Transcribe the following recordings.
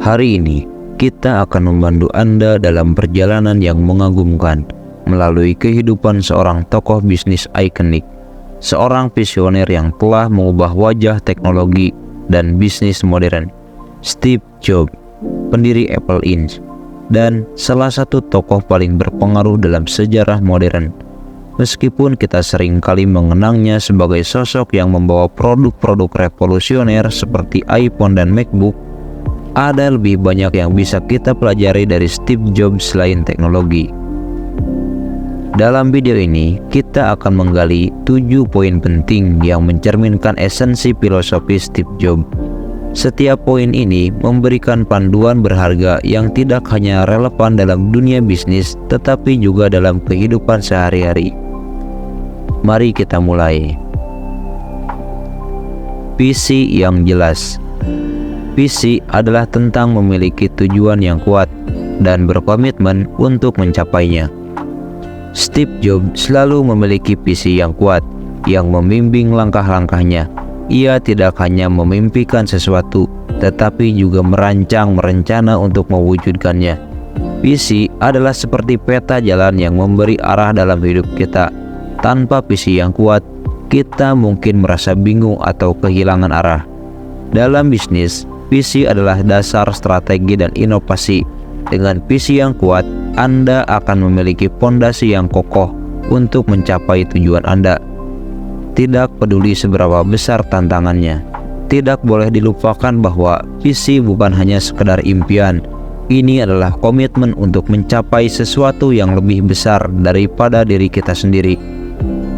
Hari ini, kita akan membantu Anda dalam perjalanan yang mengagumkan melalui kehidupan seorang tokoh bisnis ikonik, seorang visioner yang telah mengubah wajah teknologi dan bisnis modern, Steve Jobs, pendiri Apple Inc., dan salah satu tokoh paling berpengaruh dalam sejarah modern. Meskipun kita sering kali mengenangnya sebagai sosok yang membawa produk-produk revolusioner seperti iPhone dan MacBook, ada lebih banyak yang bisa kita pelajari dari Steve Jobs selain teknologi. Dalam video ini, kita akan menggali 7 poin penting yang mencerminkan esensi filosofi Steve Jobs. Setiap poin ini memberikan panduan berharga yang tidak hanya relevan dalam dunia bisnis, tetapi juga dalam kehidupan sehari-hari. Mari kita mulai. Visi yang jelas. Visi adalah tentang memiliki tujuan yang kuat dan berkomitmen untuk mencapainya. Steve Jobs selalu memiliki visi yang kuat yang membimbing langkah-langkahnya. Ia tidak hanya memimpikan sesuatu, tetapi juga merancang rencana untuk mewujudkannya. Visi adalah seperti peta jalan yang memberi arah dalam hidup kita. Tanpa visi yang kuat, kita mungkin merasa bingung atau kehilangan arah. Dalam bisnis, visi adalah dasar strategi dan inovasi. Dengan visi yang kuat, Anda akan memiliki fondasi yang kokoh untuk mencapai tujuan Anda. Tidak peduli seberapa besar tantangannya, tidak boleh dilupakan bahwa visi bukan hanya sekedar impian. Ini adalah komitmen untuk mencapai sesuatu yang lebih besar daripada diri kita sendiri.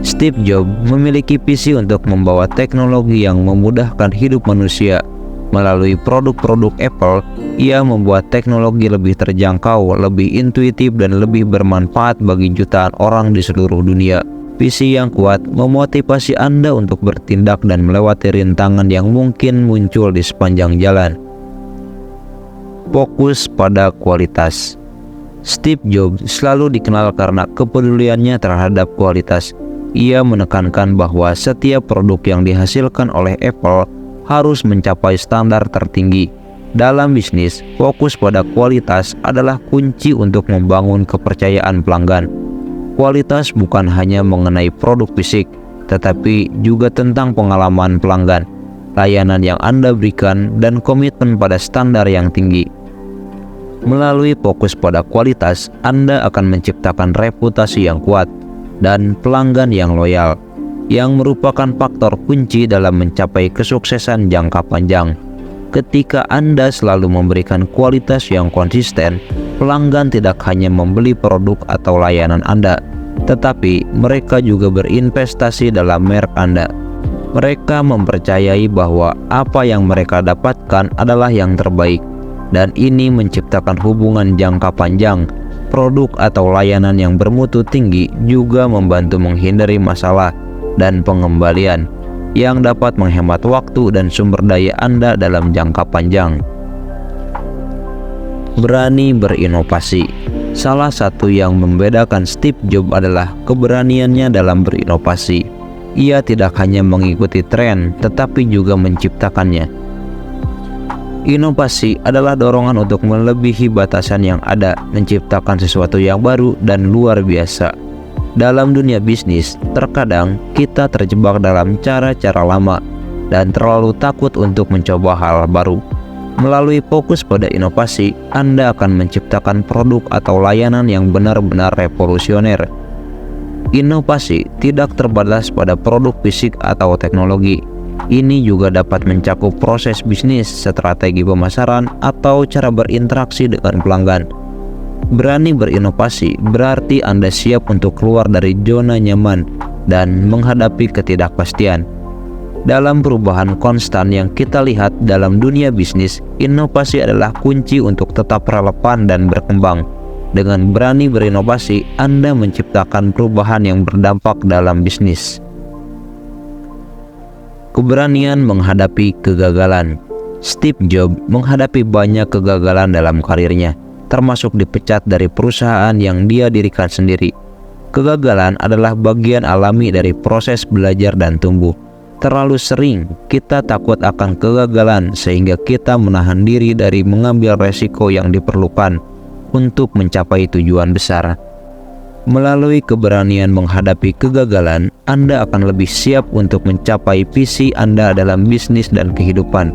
Steve Jobs memiliki visi untuk membawa teknologi yang memudahkan hidup manusia. Melalui produk-produk Apple, ia membuat teknologi lebih terjangkau, lebih intuitif, dan lebih bermanfaat bagi jutaan orang di seluruh dunia. Visi yang kuat memotivasi Anda untuk bertindak dan melewati rintangan yang mungkin muncul di sepanjang jalan. Fokus pada kualitas. Steve Jobs selalu dikenal karena kepeduliannya terhadap kualitas. Ia menekankan bahwa setiap produk yang dihasilkan oleh Apple harus mencapai standar tertinggi. Dalam bisnis, fokus pada kualitas adalah kunci untuk membangun kepercayaan pelanggan. Kualitas bukan hanya mengenai produk fisik, tetapi juga tentang pengalaman pelanggan, layanan yang Anda berikan, dan komitmen pada standar yang tinggi. Melalui fokus pada kualitas, Anda akan menciptakan reputasi yang kuat dan pelanggan yang loyal, yang merupakan faktor kunci dalam mencapai kesuksesan jangka panjang. Ketika Anda selalu memberikan kualitas yang konsisten, pelanggan tidak hanya membeli produk atau layanan Anda, tetapi mereka juga berinvestasi dalam merek Anda. Mereka mempercayai bahwa apa yang mereka dapatkan adalah yang terbaik, dan ini menciptakan hubungan jangka panjang. Produk atau layanan yang bermutu tinggi juga membantu menghindari masalah dan pengembalian, yang dapat menghemat waktu dan sumber daya Anda dalam jangka panjang. Berani berinovasi. Salah satu yang membedakan Steve Jobs adalah keberaniannya dalam berinovasi. Ia tidak hanya mengikuti tren, tetapi juga menciptakannya. Inovasi adalah dorongan untuk melebihi batasan yang ada, menciptakan sesuatu yang baru dan luar biasa. Dalam dunia bisnis, terkadang kita terjebak dalam cara-cara lama dan terlalu takut untuk mencoba hal baru. Melalui fokus pada inovasi, Anda akan menciptakan produk atau layanan yang benar-benar revolusioner. Inovasi tidak terbatas pada produk fisik atau teknologi. Ini juga dapat mencakup proses bisnis, strategi pemasaran, atau cara berinteraksi dengan pelanggan. Berani berinovasi berarti Anda siap untuk keluar dari zona nyaman dan menghadapi ketidakpastian. Dalam perubahan konstan yang kita lihat dalam dunia bisnis, inovasi adalah kunci untuk tetap relevan dan berkembang. Dengan berani berinovasi, Anda menciptakan perubahan yang berdampak dalam bisnis. Keberanian menghadapi kegagalan. Steve Jobs menghadapi banyak kegagalan dalam karirnya, termasuk dipecat dari perusahaan yang dia dirikan sendiri. Kegagalan adalah bagian alami dari proses belajar dan tumbuh. Terlalu sering kita takut akan kegagalan sehingga kita menahan diri dari mengambil resiko yang diperlukan untuk mencapai tujuan besar. Melalui keberanian menghadapi kegagalan, Anda akan lebih siap untuk mencapai visi Anda dalam bisnis dan kehidupan.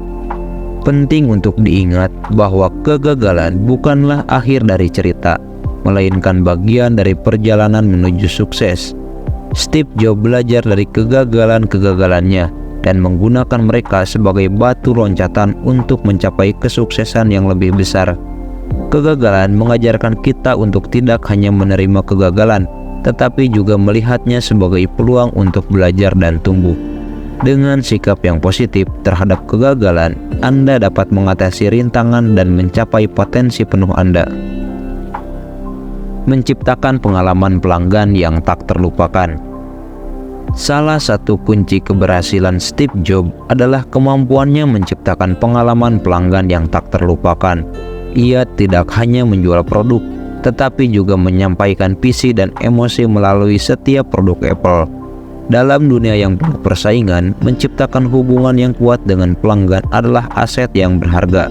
Penting untuk diingat bahwa kegagalan bukanlah akhir dari cerita, melainkan bagian dari perjalanan menuju sukses. Steve Jobs belajar dari kegagalan-kegagalannya dan menggunakan mereka sebagai batu loncatan untuk mencapai kesuksesan yang lebih besar. Kegagalan mengajarkan kita untuk tidak hanya menerima kegagalan, tetapi juga melihatnya sebagai peluang untuk belajar dan tumbuh. Dengan sikap yang positif terhadap kegagalan, Anda dapat mengatasi rintangan dan mencapai potensi penuh Anda. Menciptakan pengalaman pelanggan yang tak terlupakan. Salah satu kunci keberhasilan Steve Jobs adalah kemampuannya menciptakan pengalaman pelanggan yang tak terlupakan. Ia tidak hanya menjual produk, tetapi juga menyampaikan visi dan emosi melalui setiap produk Apple. Dalam dunia yang penuh persaingan, menciptakan hubungan yang kuat dengan pelanggan adalah aset yang berharga.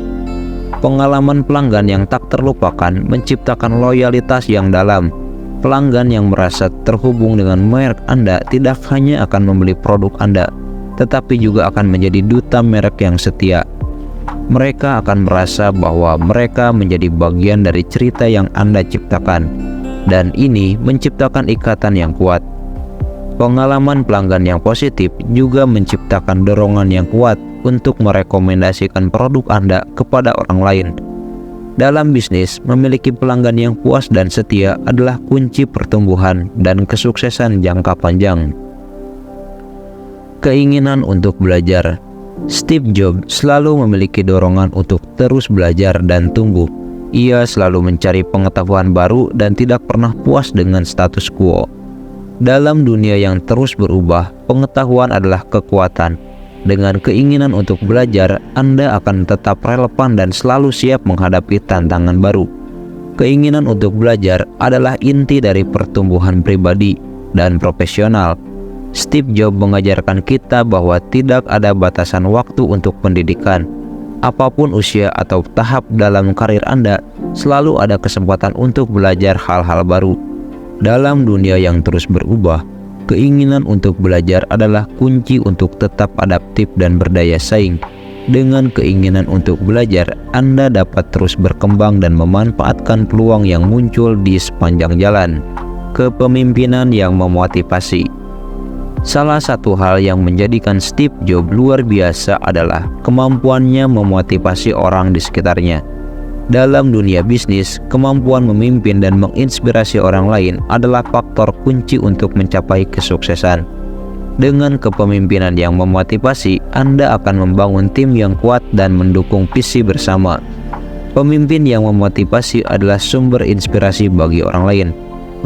Pengalaman pelanggan yang tak terlupakan menciptakan loyalitas yang dalam. Pelanggan yang merasa terhubung dengan merek Anda tidak hanya akan membeli produk Anda, tetapi juga akan menjadi duta merek yang setia. Mereka akan merasa bahwa mereka menjadi bagian dari cerita yang Anda ciptakan, dan ini menciptakan ikatan yang kuat. Pengalaman pelanggan yang positif juga menciptakan dorongan yang kuat untuk merekomendasikan produk Anda kepada orang lain. Dalam bisnis, memiliki pelanggan yang puas dan setia adalah kunci pertumbuhan dan kesuksesan jangka panjang. Keinginan untuk belajar. Steve Jobs selalu memiliki dorongan untuk terus belajar dan tumbuh. Ia selalu mencari pengetahuan baru dan tidak pernah puas dengan status quo. Dalam dunia yang terus berubah, pengetahuan adalah kekuatan. Dengan keinginan untuk belajar, Anda akan tetap relevan dan selalu siap menghadapi tantangan baru. Keinginan untuk belajar adalah inti dari pertumbuhan pribadi dan profesional. Steve Jobs mengajarkan kita bahwa tidak ada batasan waktu untuk pendidikan. Apapun usia atau tahap dalam karir Anda, selalu ada kesempatan untuk belajar hal-hal baru. Dalam dunia yang terus berubah, keinginan untuk belajar adalah kunci untuk tetap adaptif dan berdaya saing. Dengan keinginan untuk belajar, Anda dapat terus berkembang dan memanfaatkan peluang yang muncul di sepanjang jalan. Kepemimpinan yang memotivasi. Salah satu hal yang menjadikan Steve Jobs luar biasa adalah kemampuannya memotivasi orang di sekitarnya. Dalam dunia bisnis, kemampuan memimpin dan menginspirasi orang lain adalah faktor kunci untuk mencapai kesuksesan. Dengan kepemimpinan yang memotivasi, Anda akan membangun tim yang kuat dan mendukung visi bersama. Pemimpin yang memotivasi adalah sumber inspirasi bagi orang lain.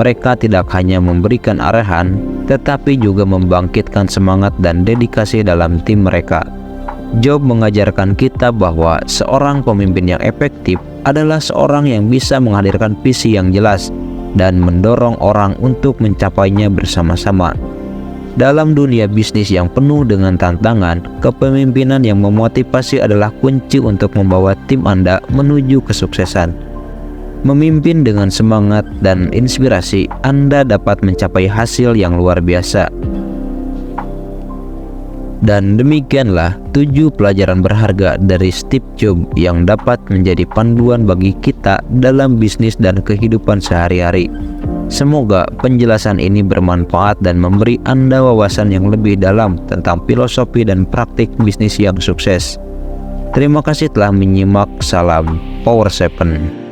Mereka tidak hanya memberikan arahan, tetapi juga membangkitkan semangat dan dedikasi dalam tim mereka. Jobs mengajarkan kita bahwa seorang pemimpin yang efektif adalah seorang yang bisa menghadirkan visi yang jelas dan mendorong orang untuk mencapainya bersama-sama. Dalam dunia bisnis yang penuh dengan tantangan, kepemimpinan yang memotivasi adalah kunci untuk membawa tim Anda menuju kesuksesan. Memimpin dengan semangat dan inspirasi, Anda dapat mencapai hasil yang luar biasa. Dan demikianlah 7 pelajaran berharga dari Steve Jobs yang dapat menjadi panduan bagi kita dalam bisnis dan kehidupan sehari-hari. Semoga penjelasan ini bermanfaat dan memberi Anda wawasan yang lebih dalam tentang filosofi dan praktik bisnis yang sukses. Terima kasih telah menyimak. Salam Power 7.